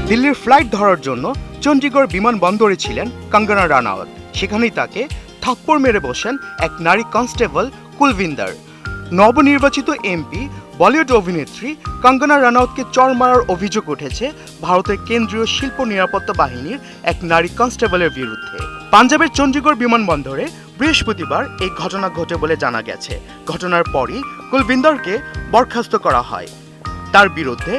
দিল্লির ফ্লাইট ধরার জন্য চণ্ডীগড় বিমানবন্দরে ছিলেন কঙ্গনা রানাওয়াত। সেখানেই তাকে থাপ্পড় মেরে বসেন এক নারী কনস্টেবল কুলভিন্দার। নবনির্বাচিত এমপি বলিউড অভিনেত্রী কঙ্গনা রানাওয়াতকে চড় মারার অভিযোগ উঠেছে ভারতের কেন্দ্রীয় শিল্প নিরাপত্তা বাহিনীর এক নারী কনস্টেবলের বিরুদ্ধে। পাঞ্জাবের চণ্ডীগড় বিমানবন্দরে বৃহস্পতিবার এই ঘটনা ঘটে বলে জানা গেছে। ঘটনার পরই কুলভিন্দারকে বরখাস্ত করা হয়। তার বিরুদ্ধে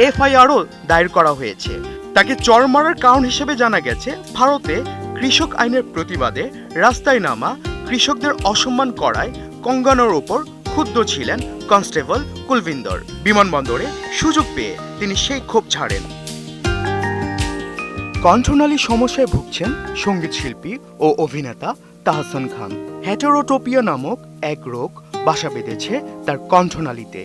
এফআইআরও দায়ের করা হয়েছে। তাকে চড় মারার কারণ হিসেবে জানা গেছে ভারতে কৃষক আইনের প্রতিবাদে রাস্তায় নামা কৃষকদের অসম্মান করায় কঙ্গনার ওপর ক্ষুব্ধ ছিলেন কনস্টেবল কুলভিন্দর। বিমানবন্দরে সুযোগ পেয়ে তিনি সেই ক্ষোভ ঝাড়েন। কণ্ঠনালী সমস্যায় ভুগছেন সঙ্গীত শিল্পী ও অভিনেতা তাহসান খান। হেটেরোটোপিয়া নামক এক রোগ বাসা বেঁধেছে তার কণ্ঠনালীতে।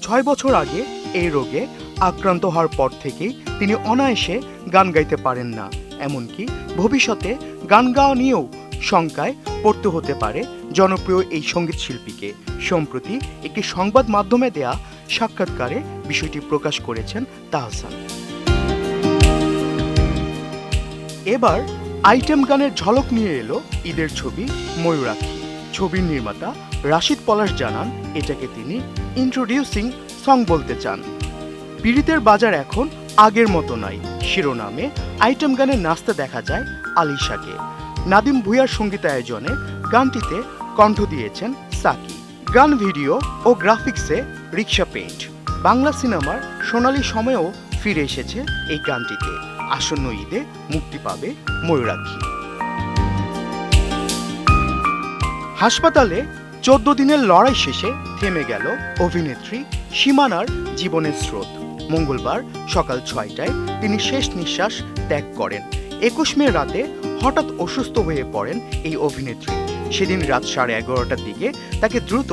6 বছর আগে এই রোগে আক্রান্ত হওয়ার পর থেকেই তিনি অনায়াসে গান গাইতে পারেন না। এমনকি ভবিষ্যতে গান গাওয়া নিয়েও শঙ্কায় পড়তে হতে পারে জনপ্রিয় এই সঙ্গীত শিল্পীকে। সম্প্রতি একটি সংবাদ মাধ্যমে দেয়া সাক্ষাৎকারে বিষয়টি প্রকাশ করেছেন তাহসান। এবার আইটেম গানের ঝলক নিয়ে এলো ঈদের ছবি ময়ূরাক্ষী। ছবির নির্মাতা রাশিদ পলাশ জানান এটাকে তিনি ইন্ট্রোডিউসিং সং বলতে চান। পীড়িতের বাজার এখন আগের মতো নয় শিরোনামে আইটেম গানে নাচতে দেখা যায় আলিশাকে। নাদিম ভুঁইয়ার সঙ্গীতায়োজনে গানটিতে কণ্ঠ দিয়েছেন সাকি। গান ভিডিও ও গ্রাফিক্সে রিক্সা পেইন্ট। বাংলা সিনেমার সোনালী সময়েও ফিরে এসেছে এই গানটিতে। আসন্ন ঈদে মুক্তি পাবে ময়ূরাক্ষী। হাসপাতালে 14 দিনের লড়াই শেষে থেমে গেল অভিনেত্রী সীমানার জীবনের স্রোত। মঙ্গলবার সকাল 6টায় তিনি শেষ নিঃশ্বাস ত্যাগ করেন। 21 মে রাতে হঠাৎ অসুস্থ হয়ে পড়েন এই অভিনেত্রী। সেদিন রাত 11:30টার দিকে তাকে দ্রুত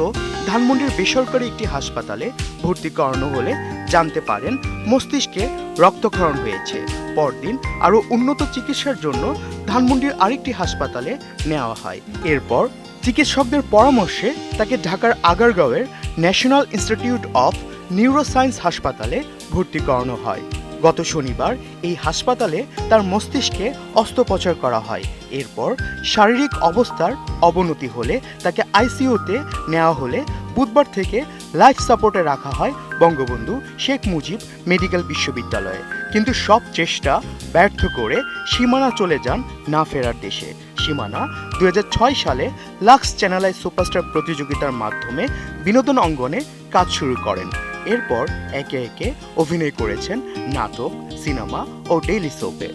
ধানমন্ডির বেসরকারি একটি হাসপাতালে ভর্তি করানো হলে জানতে পারেন মস্তিষ্কে রক্তক্ষরণ হয়েছে। পরদিন আরও উন্নত চিকিৎসার জন্য ধানমন্ডির আরেকটি হাসপাতালে নেওয়া হয়। এরপর চিকিৎসকদের পরামর্শে তাকে ঢাকার আগারগাঁওয়ের ন্যাশনাল ইনস্টিটিউট অফ নিউরোসায়েন্স হাসপাতালে ভর্তি করানো হয়। গত শনিবার এই হাসপাতালে তার মস্তিষ্কে অস্ত্রোপচার করা হয়। এরপর শারীরিক অবস্থার অবনতি হলে তাকে আইসিইউতে নেওয়া হলে বুধবার থেকে লাইফ সাপোর্টে রাখা হয় বঙ্গবন্ধু শেখ মুজিব মেডিকেল বিশ্ববিদ্যালয়ে। কিন্তু সব চেষ্টা ব্যর্থ করে সীমানা চলে যান না ফেরার দেশে। সীমানা 2006 সালে লাক্স চ্যানেল আই সুপারস্টার প্রতিযোগিতার মাধ্যমে বিনোদন অঙ্গনে কাজ শুরু করেন। এরপর একে একে অভিনয় করেছেন নাটক, সিনেমা ও ডেইলি সোপে।